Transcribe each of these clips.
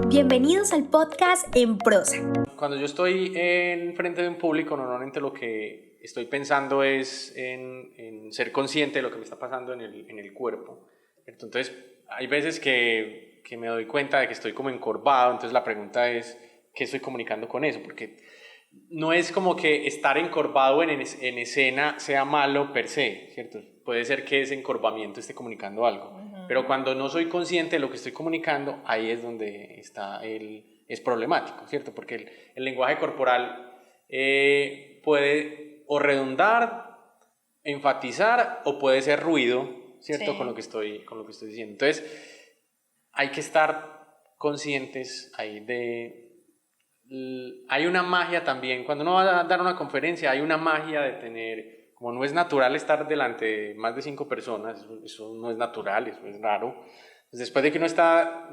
Bienvenidos al podcast En Prosa. Cuando yo estoy en frente de un público, normalmente lo que estoy pensando es en ser consciente de lo que me está pasando en el cuerpo. Entonces, hay veces que me doy cuenta de que estoy como encorvado, entonces la pregunta es, ¿qué estoy comunicando con eso? Porque no es como que estar encorvado en escena sea malo per se, ¿cierto? Puede ser que ese encorvamiento esté comunicando algo, pero cuando no soy consciente de lo que estoy comunicando, ahí es donde es problemático, ¿cierto? Porque el lenguaje corporal puede o redundar, enfatizar o puede ser ruido, ¿cierto? Sí. Con lo que estoy diciendo. Entonces, hay que estar conscientes ahí hay una magia también, cuando uno va a dar una conferencia, hay una magia de tener, como no es natural estar delante de más de 5 personas, eso no es natural, eso es raro. Pues después de que uno está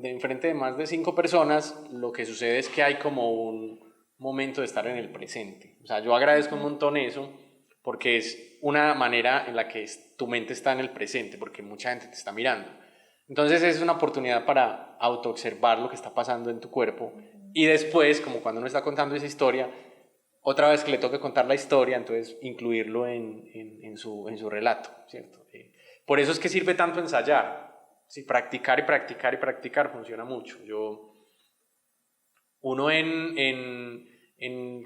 enfrente de más de 5 personas, lo que sucede es que hay como un momento de estar en el presente. O sea, yo agradezco un montón eso, porque es una manera en la que tu mente está en el presente, porque mucha gente te está mirando. Entonces es una oportunidad para autoobservar lo que está pasando en tu cuerpo y después, como cuando uno está contando esa historia, otra vez que le toque contar la historia, entonces incluirlo en su relato, ¿cierto? Por eso es que sirve tanto ensayar. Sí, practicar y practicar y practicar funciona mucho. Uno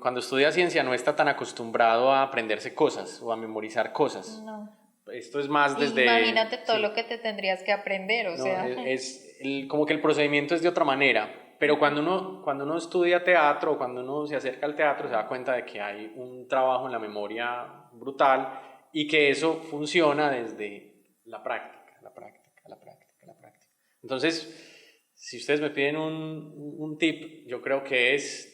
cuando estudia ciencia no está tan acostumbrado a aprenderse cosas o a memorizar cosas. No. Esto es más desde... Imagínate todo sí. lo que te tendrías que aprender, No, como que el procedimiento es de otra manera, pero cuando uno estudia teatro o cuando uno se acerca al teatro se da cuenta de que hay un trabajo en la memoria brutal y que eso funciona desde la práctica, la práctica, la práctica, la práctica. Entonces, si ustedes me piden un tip, yo creo que es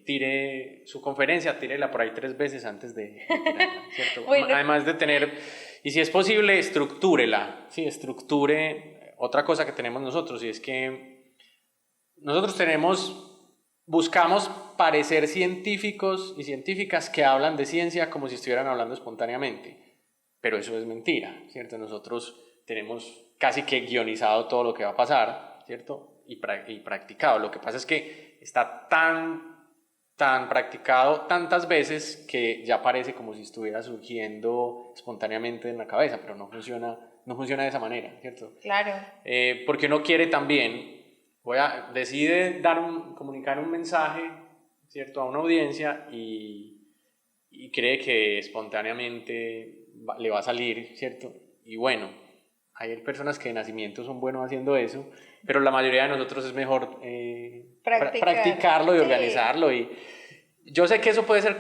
tire su conferencia, tírela por ahí 3 veces antes de tirarla, ¿cierto? Bueno. Además de tener, y si es posible, estructúrela, ¿sí? Estructure otra cosa que tenemos nosotros, y es que nosotros buscamos parecer científicos y científicas que hablan de ciencia como si estuvieran hablando espontáneamente, pero eso es mentira, ¿cierto? Nosotros tenemos casi que guionizado todo lo que va a pasar, ¿cierto? Y practicado. Lo que pasa es que está tan practicado tantas veces que ya parece como si estuviera surgiendo espontáneamente en la cabeza, pero no funciona de esa manera, ¿cierto? Claro. Porque uno quiere también, decide comunicar un mensaje, ¿cierto? A una audiencia y cree que espontáneamente le va a salir, ¿cierto? Y bueno, hay personas que de nacimiento son buenos haciendo eso, pero la mayoría de nosotros es mejor practicarlo y organizarlo. Y yo sé que eso puede ser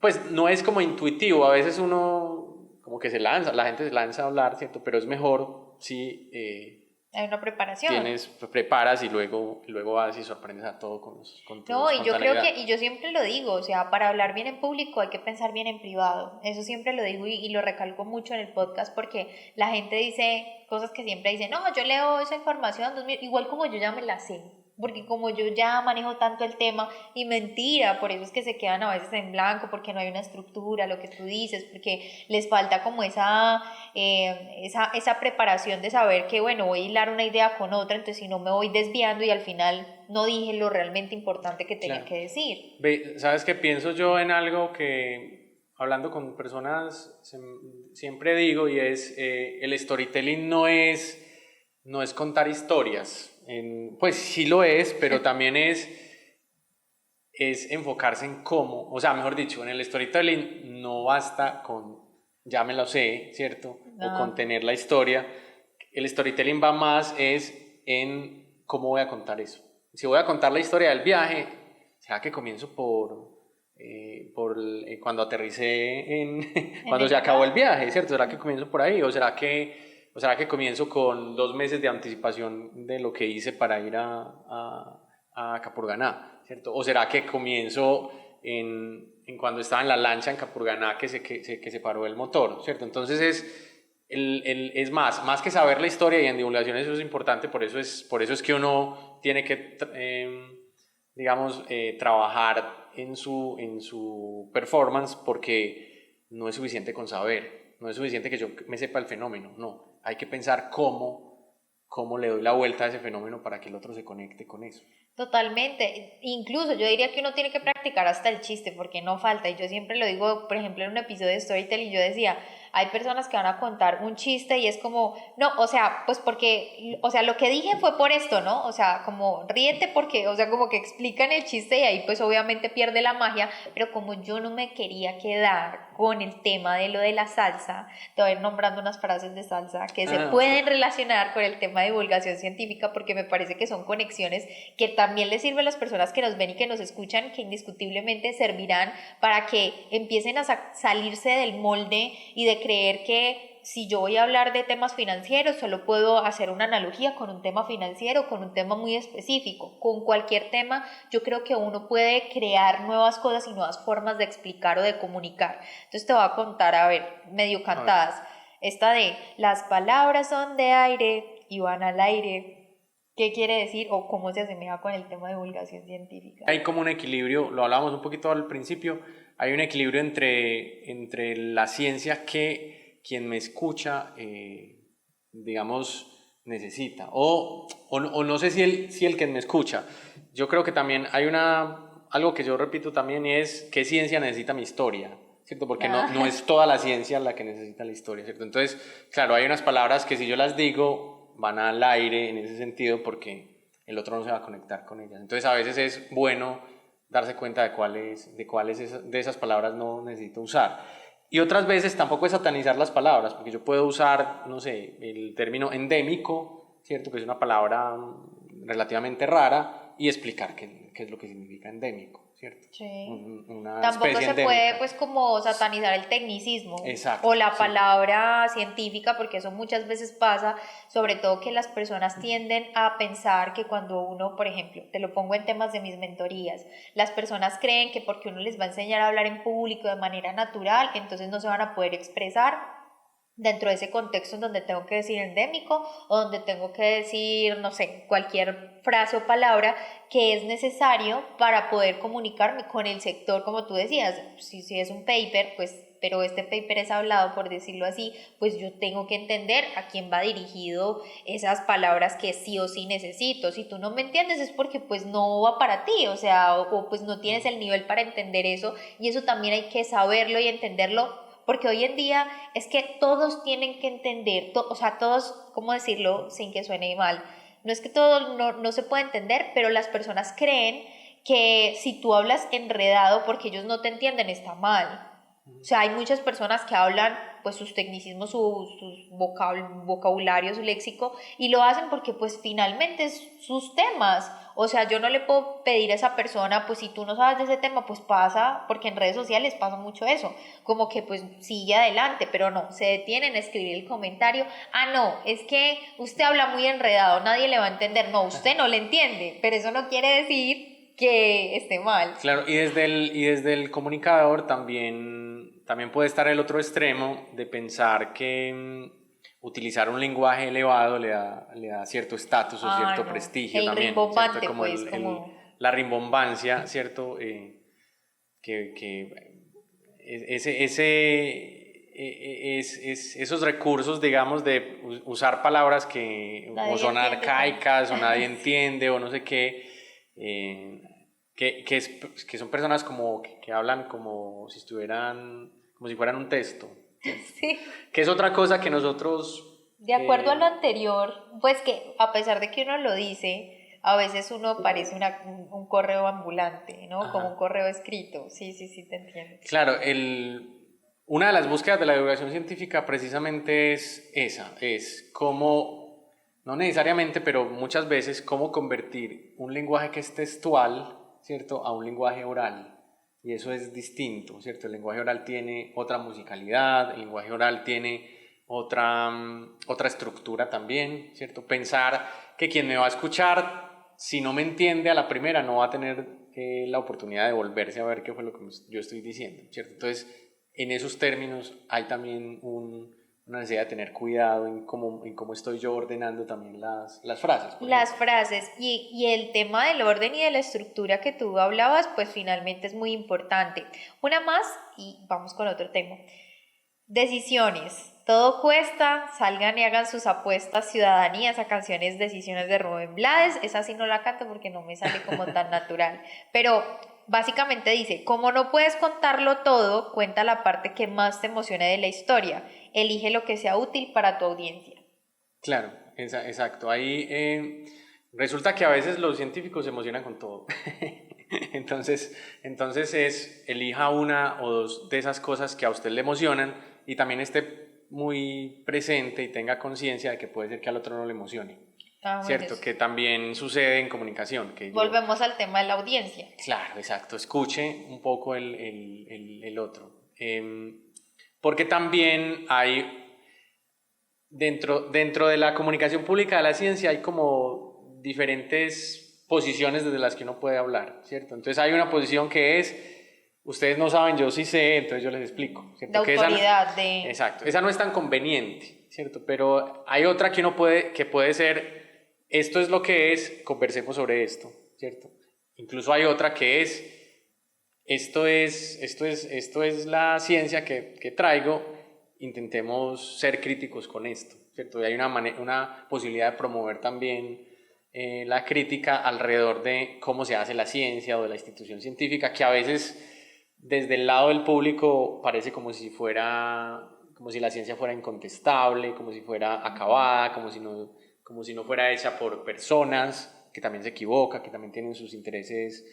pues no es como intuitivo, a veces uno como que la gente se lanza a hablar, ¿cierto? Pero es mejor si Hay una preparación. preparas y luego vas y sorprendes a todo con tu No, y yo creo espontaneidad. y yo siempre lo digo, o sea, para hablar bien en público hay que pensar bien en privado. Eso siempre lo digo y lo recalco mucho en el podcast porque la gente dice cosas que siempre dicen, no, yo leo esa información, igual como yo ya me la sé, porque como yo ya manejo tanto el tema y mentira, por eso es que se quedan a veces en blanco, porque no hay una estructura, lo que tú dices, porque les falta como esa preparación de saber que, bueno, voy a hilar una idea con otra, entonces si no me voy desviando y al final no dije lo realmente importante que tenía que decir. ¿Sabes qué pienso yo en algo que, hablando con personas, siempre digo, y es, el storytelling no es contar historias, pues sí lo es, pero también es enfocarse en cómo, o sea, mejor dicho, en el storytelling no basta con ya me lo sé, ¿cierto? No. O con tener la historia. El storytelling va más en cómo voy a contar eso. Si voy a contar la historia del viaje, ¿será que comienzo por cuando aterricé cuando se acabó el viaje, ¿cierto? ¿Será que comienzo por ahí? ¿O será que comienzo con 2 meses de anticipación de lo que hice para ir a Capurganá, ¿cierto? ¿O será que comienzo en cuando estaba en la lancha en Capurganá que se paró el motor, ¿cierto? Entonces es más que saber la historia, y en divulgación eso es importante, por eso es que uno tiene que trabajar en su performance, porque no es suficiente con saber, no es suficiente que yo me sepa el fenómeno, no, hay que pensar cómo cómo le doy la vuelta a ese fenómeno para que el otro se conecte con eso. Totalmente, incluso yo diría que uno tiene que practicar hasta el chiste porque no falta, y yo siempre lo digo, por ejemplo en un episodio de Storytelling yo decía, hay personas que van a contar un chiste y es como, no, o sea, pues porque, o sea, lo que dije fue por esto, ¿no? O sea, como ríete porque, o sea, como que explican el chiste y ahí pues obviamente pierde la magia, pero como yo no me quería quedar con el tema de lo de la salsa, te voy a ir nombrando unas frases de salsa que se pueden relacionar con el tema de divulgación científica porque me parece que son conexiones que también les sirven a las personas que nos ven y que nos escuchan, que indiscutiblemente servirán para que empiecen a salirse del molde y de creer que si yo voy a hablar de temas financieros solo puedo hacer una analogía con un tema financiero, con un tema muy específico. Con cualquier tema yo creo que uno puede crear nuevas cosas y nuevas formas de explicar o de comunicar. Entonces te voy a contar, a ver, medio cantadas, esta de las palabras son de aire y van al aire. ¿Qué quiere decir o cómo se asemeja con el tema de divulgación científica? Hay como un equilibrio, lo hablábamos un poquito al principio, hay un equilibrio entre la ciencia que quien me escucha, digamos, necesita, o no sé si el que me escucha. Yo creo que también hay algo que yo repito también y es qué ciencia necesita mi historia, ¿cierto? Porque no es toda la ciencia la que necesita la historia, ¿cierto? Entonces, claro, hay unas palabras que si yo las digo van al aire en ese sentido porque el otro no se va a conectar con ellas. Entonces a veces es bueno darse cuenta de cuáles de esas palabras no necesito usar. Y otras veces tampoco es satanizar las palabras, porque yo puedo usar, no sé, el término endémico, ¿cierto? Que es una palabra relativamente rara, y explicar qué es lo que significa endémico, ¿cierto? Sí. Una Tampoco especie se endémica. puede pues como satanizar el tecnicismo. Exacto, O la sí. palabra científica, porque eso muchas veces pasa, sobre todo que las personas tienden a pensar que cuando uno, por ejemplo, te lo pongo en temas de mis mentorías, las personas creen que porque uno les va a enseñar a hablar en público de manera natural, entonces no se van a poder expresar dentro de ese contexto en donde tengo que decir endémico o donde tengo que decir, no sé, cualquier frase o palabra que es necesario para poder comunicarme con el sector, como tú decías. Si es un paper, pues, pero este paper es hablado, por decirlo así, pues yo tengo que entender a quién va dirigido esas palabras que sí o sí necesito. Si tú no me entiendes es porque pues no va para ti, o sea, o pues no tienes el nivel para entender eso, y eso también hay que saberlo y entenderlo. Porque hoy en día es que todos tienen que entender, o sea, todos, ¿cómo decirlo sin que suene mal? No es que todo no se puede entender, pero las personas creen que si tú hablas enredado porque ellos no te entienden, está mal. O sea, hay muchas personas que hablan pues sus tecnicismos, sus vocabulario, su léxico, y lo hacen porque pues finalmente es sus temas. O sea, yo no le puedo pedir a esa persona, pues si tú no sabes de ese tema, pues pasa, porque en redes sociales pasa mucho eso, como que pues sigue adelante, pero no, se detienen a escribir el comentario, no, es que usted habla muy enredado, nadie le va a entender, no, usted no le entiende, pero eso no quiere decir que esté mal. Claro, y desde el comunicador también puede estar el otro extremo de pensar que utilizar un lenguaje elevado le da cierto estatus o cierto prestigio el también. rimbombante, ¿cierto? Como pues, la rimbombancia, ¿cierto? Esos recursos, digamos, de usar palabras que o son arcaicas o nadie entiende o no sé qué. Que son personas que hablan como si fueran un texto. Sí. Que es otra cosa que nosotros... De acuerdo a lo anterior, pues que a pesar de que uno lo dice, a veces uno parece un correo ambulante, ¿no? Ajá. Como un correo escrito. Sí, te entiendo. Claro, una de las búsquedas de la divulgación científica precisamente es esa, es cómo, no necesariamente, pero muchas veces, cómo convertir un lenguaje que es textual, ¿cierto?, a un lenguaje oral. Y eso es distinto, ¿cierto? El lenguaje oral tiene otra musicalidad, el lenguaje oral tiene otra estructura también, ¿cierto? Pensar que quien me va a escuchar, si no me entiende a la primera, no va a tener la oportunidad de volverse a ver qué fue lo que yo estoy diciendo, ¿cierto? Entonces, en esos términos hay también una necesidad de tener cuidado en cómo estoy yo ordenando también las frases. Las frases y el tema del orden y de la estructura que tú hablabas, pues finalmente es muy importante. Una más y vamos con otro tema. Decisiones. Todo cuesta, salgan y hagan sus apuestas ciudadanías a canciones Decisiones de Rubén Blades. Esa sí no la canto porque no me sale como tan natural. Pero básicamente dice, como no puedes contarlo todo, cuenta la parte que más te emocione de la historia. Elige lo que sea útil para tu audiencia. Claro, exacto. Ahí resulta que a veces los científicos se emocionan con todo. Entonces elija una o dos de esas cosas que a usted le emocionan y también esté muy presente y tenga conciencia de que puede ser que al otro no le emocione. Bueno, ¿Cierto? Que también sucede en comunicación. Volvemos al tema de la audiencia. Claro, exacto. Escuche un poco el otro. Porque también hay, dentro de la comunicación pública de la ciencia, hay como diferentes posiciones desde las que uno puede hablar, ¿cierto? Entonces hay una posición que es, ustedes no saben, yo sí sé, entonces yo les explico, ¿cierto? De autoridad, Exacto, esa no es tan conveniente, ¿cierto? Pero hay otra que puede ser, esto es lo que es, conversemos sobre esto, ¿cierto? Incluso hay otra que es, esto es la ciencia que traigo, intentemos ser críticos con esto, ¿cierto? Y hay una posibilidad de promover también la crítica alrededor de cómo se hace la ciencia o de la institución científica, que a veces desde el lado del público parece como si la ciencia fuera incontestable, como si fuera acabada, como si no fuera hecha por personas que también se equivocan, que también tienen sus intereses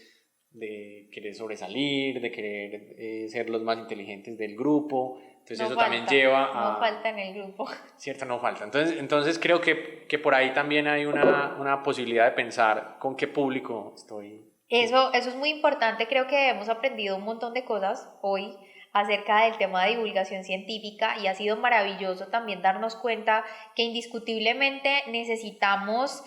de querer sobresalir, de querer ser los más inteligentes del grupo. Entonces eso también lleva a... No falta en el grupo. Cierto, no falta. Entonces creo que por ahí también hay una posibilidad de pensar con qué público estoy. Eso es muy importante. Creo que hemos aprendido un montón de cosas hoy acerca del tema de divulgación científica y ha sido maravilloso también darnos cuenta que indiscutiblemente necesitamos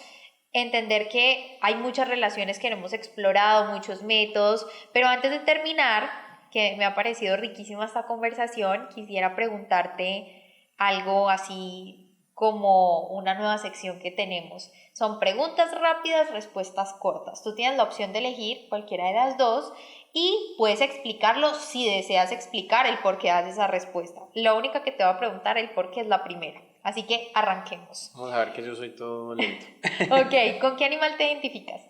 entender que hay muchas relaciones que no hemos explorado, muchos métodos, pero antes de terminar, que me ha parecido riquísima esta conversación, quisiera preguntarte algo así como una nueva sección que tenemos. Son preguntas rápidas, respuestas cortas. Tú tienes la opción de elegir cualquiera de las dos y puedes explicarlo si deseas explicar el por qué haces esa respuesta. La única que te va a preguntar el por qué es la primera. Así que arranquemos. Vamos a ver que yo soy todo lento. Ok, ¿con qué animal te identificas?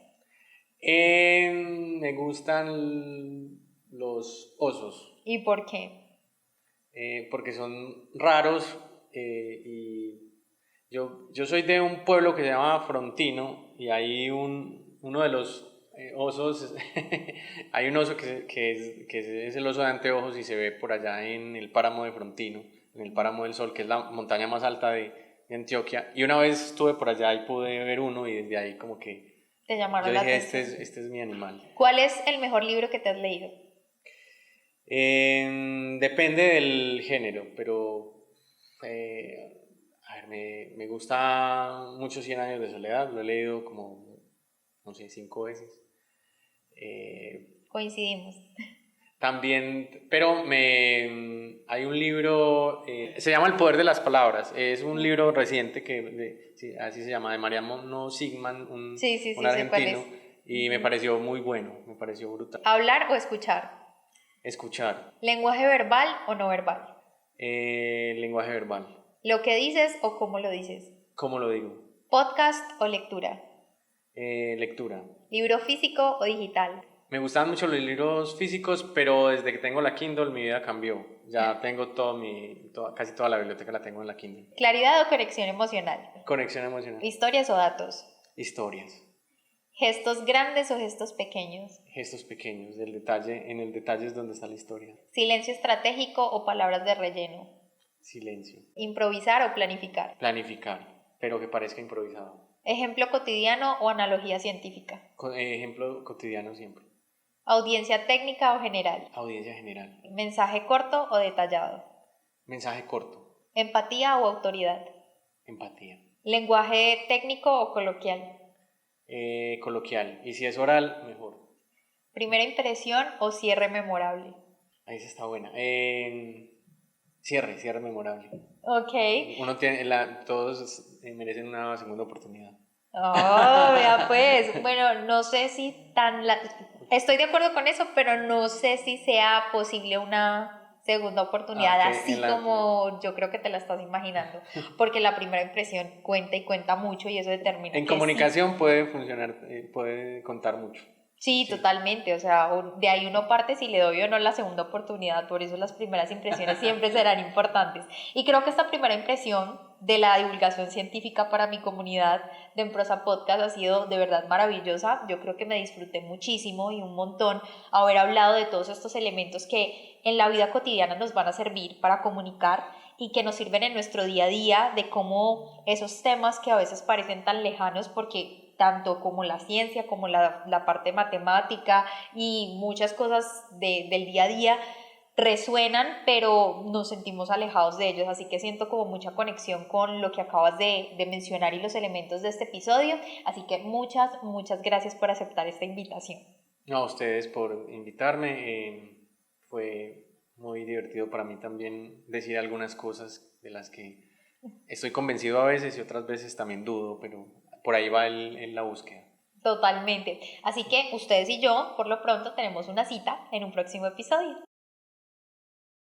Me gustan los osos. ¿Y por qué? Porque son raros y yo soy de un pueblo que se llama Frontino y hay uno de los osos, hay un oso que es el oso de anteojos y se ve por allá en el páramo de Frontino, en el páramo del Sol, que es la montaña más alta de Antioquia. Y una vez estuve por allá y pude ver uno y desde ahí como que te llamaron yo la dije, atención. este es mi animal. ¿Cuál es el mejor libro que te has leído? Depende del género, pero a ver, me gusta mucho 100 años de soledad, lo he leído como, no sé, 5 veces. Coincidimos. También, pero hay un libro, se llama El poder de las palabras, es un libro reciente sí, así se llama, de Mariano Sigman, un argentino, y me pareció muy bueno, me pareció brutal. ¿Hablar o escuchar? Escuchar. ¿Lenguaje verbal o no verbal? Lenguaje verbal. ¿Lo que dices o cómo lo dices? ¿Cómo lo digo? ¿Podcast o lectura? Lectura. ¿Libro físico o digital? Me gustan mucho los libros físicos, pero desde que tengo la Kindle mi vida cambió. Ya tengo casi toda la biblioteca la tengo en la Kindle. ¿Claridad o conexión emocional? Conexión emocional. ¿Historias o datos? Historias. ¿Gestos grandes o gestos pequeños? Gestos pequeños, en el detalle es donde está la historia. ¿Silencio estratégico o palabras de relleno? Silencio. ¿Improvisar o planificar? Planificar, pero que parezca improvisado. ¿Ejemplo cotidiano o analogía científica? Ejemplo cotidiano siempre. ¿Audiencia técnica o general? Audiencia general. ¿Mensaje corto o detallado? Mensaje corto. ¿Empatía o autoridad? Empatía. ¿Lenguaje técnico o coloquial? Coloquial. Y si es oral, mejor. ¿Primera impresión o cierre memorable? Ahí sí está buena. Cierre memorable. Ok. Todos merecen una segunda oportunidad. Oh, vea pues. Bueno, no sé si estoy de acuerdo con eso, pero no sé si sea posible una segunda oportunidad, Ok, así en la- como yo creo que te la estás imaginando, porque la primera impresión cuenta y cuenta mucho y eso determina En que sí. comunicación puede funcionar, puede contar mucho. Sí, Sí. totalmente, o sea, de ahí uno parte si le doy o no la segunda oportunidad, por eso las primeras impresiones siempre serán importantes. Y creo que esta primera impresión de la divulgación científica para mi comunidad de En Prosa Podcast ha sido de verdad maravillosa. Yo creo que me disfruté muchísimo y un montón haber hablado de todos estos elementos que en la vida cotidiana nos van a servir para comunicar y que nos sirven en nuestro día a día, de cómo esos temas que a veces parecen tan lejanos, porque tanto como la ciencia, como la parte matemática y muchas cosas del día a día resuenan, pero nos sentimos alejados de ellos, así que siento como mucha conexión con lo que acabas de mencionar y los elementos de este episodio, así que muchas gracias por aceptar esta invitación. No, a ustedes por invitarme. Fue muy divertido para mí también decir algunas cosas de las que estoy convencido a veces y otras veces también dudo, pero por ahí va la búsqueda. Totalmente, así que ustedes y yo por lo pronto tenemos una cita en un próximo episodio.